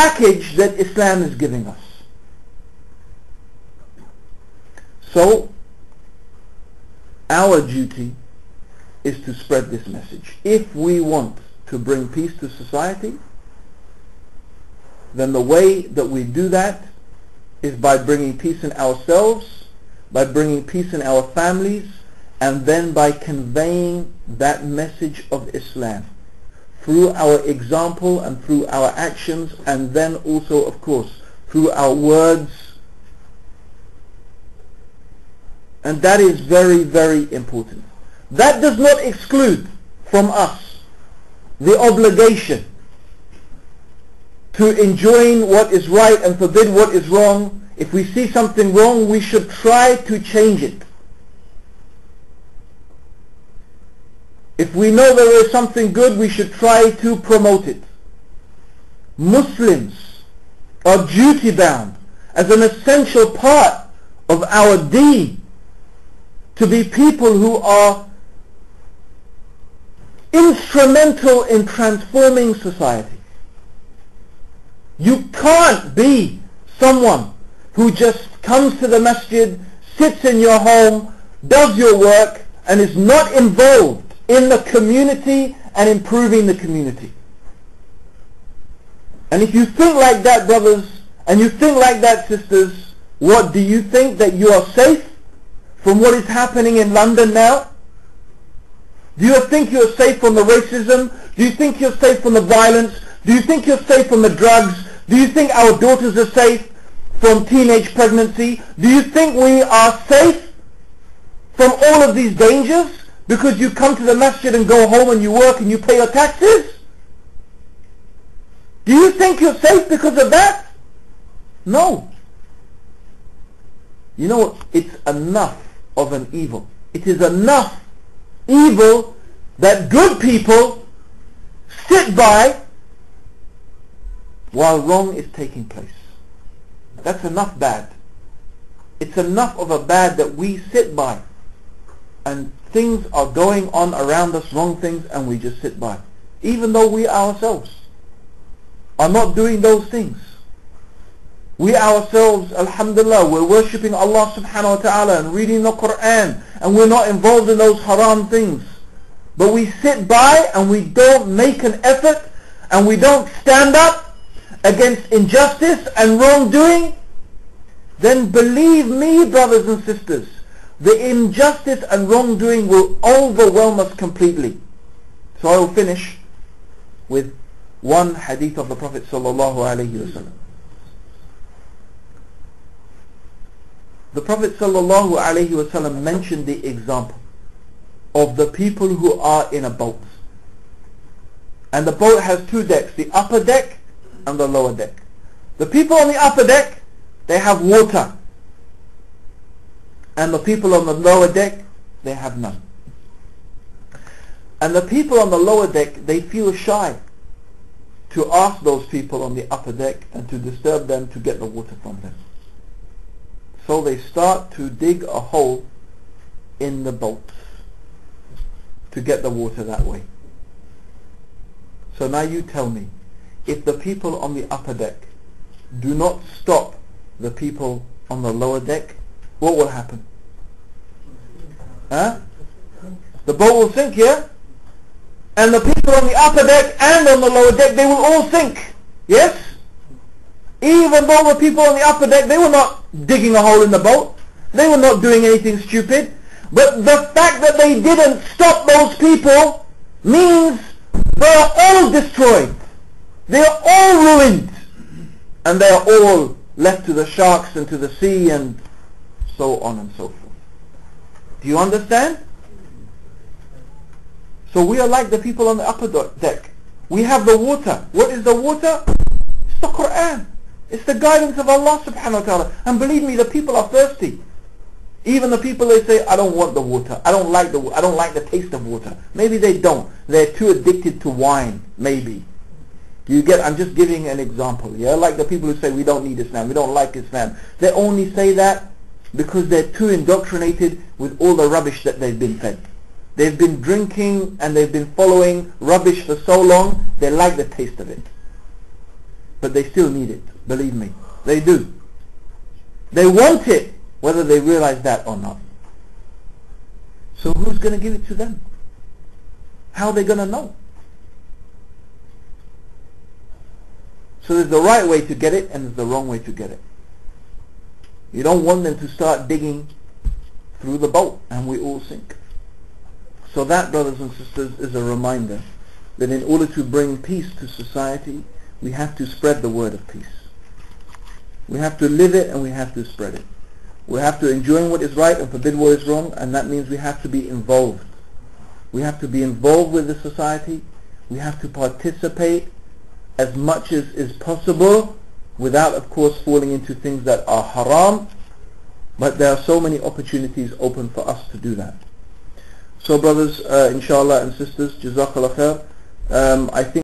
package that Islam is giving us. So our duty is to spread this message. If we want to bring peace to society, then the way that we do that is by bringing peace in ourselves, by bringing peace in our families, and then by conveying that message of Islam through our example and through our actions, and then also, of course, through our words. And that is very, very important. That does not exclude from us the obligation to enjoin what is right and forbid what is wrong. If we see something wrong, we should try to change it. If we know there is something good, we should try to promote it. Muslims are duty bound as an essential part of our deen to be people who are instrumental in transforming society. You can't be someone who just comes to the masjid, sits in your home, does your work, and is not involved in the community and improving the community. And if you think like that, brothers, and you think like that, sisters, what do you think? That you are safe from what is happening in London now? Do you think you're safe from the racism? Do you think you're safe from the violence? Do you think you're safe from the drugs? Do you think our daughters are safe from teenage pregnancy? Do you think we are safe from all of these dangers because you come to the masjid and go home and you work and you pay your taxes? Do you think you're safe because of that? No. You know, it's enough of an evil. It is enough evil that good people sit by while wrong is taking place. That's enough bad. It's enough of a bad that we sit by and things are going on around us, wrong things, and we just sit by, even though we ourselves are not doing those things. We ourselves, alhamdulillah, we're worshipping Allah subhanahu wa ta'ala and reading the Quran, and we're not involved in those haram things. But we sit by and we don't make an effort and we don't stand up against injustice and wrongdoing. Then believe me, brothers and sisters, the injustice and wrongdoing will overwhelm us completely. So I will finish with one hadith of the Prophet sallallahu alaihi wasallam. The Prophet sallallahu alaihi wasallam mentioned the example of the people who are in a boat. And the boat has two decks, the upper deck and the lower deck. The people on the upper deck, they have water. And the people on the lower deck, they have none. And the people on the lower deck, they feel shy to ask those people on the upper deck and to disturb them to get the water from them. So they start to dig a hole in the boat to get the water that way. So now you tell me, if the people on the upper deck do not stop the people on the lower deck, what will happen? Huh? The boat will sink, yeah? And the people on the upper deck and on the lower deck, they will all sink. Yes? Even though the people on the upper deck, they were not digging a hole in the boat. They were not doing anything stupid. But the fact that they didn't stop those people means they are all destroyed. They are all ruined. And they are all left to the sharks and to the sea and so on and so forth. Do you understand? So we are like the people on the upper deck. We have the water. What is the water? It's the Quran. It's the guidance of Allah subhanahu wa ta'ala. And believe me, the people are thirsty. Even the people, they say, I don't want the water. I don't like the taste of water. Maybe they don't. They're too addicted to wine. Maybe. You get? I'm just giving an example. Yeah, like the people who say we don't need Islam, we don't like Islam. They only say that because they're too indoctrinated with all the rubbish that they've been fed. They've been drinking and they've been following rubbish for so long, they like the taste of it. but they still need it. Believe me, they do. They want it, whether they realize that or not. So who's going to give it to them? How are they going to know? So there's the right way to get it and there's the wrong way to get it. You don't want them to start digging through the boat and we all sink. So that, brothers and sisters, is a reminder that in order to bring peace to society, we have to spread the word of peace. We have to live it and we have to spread it. We have to enjoin what is right and forbid what is wrong, and that means we have to be involved. We have to be involved with the society. We have to participate as much as is possible without, of course, falling into things that are haram. But there are so many opportunities open for us to do that. So brothers, inshallah, and sisters, jazakallah khair. I think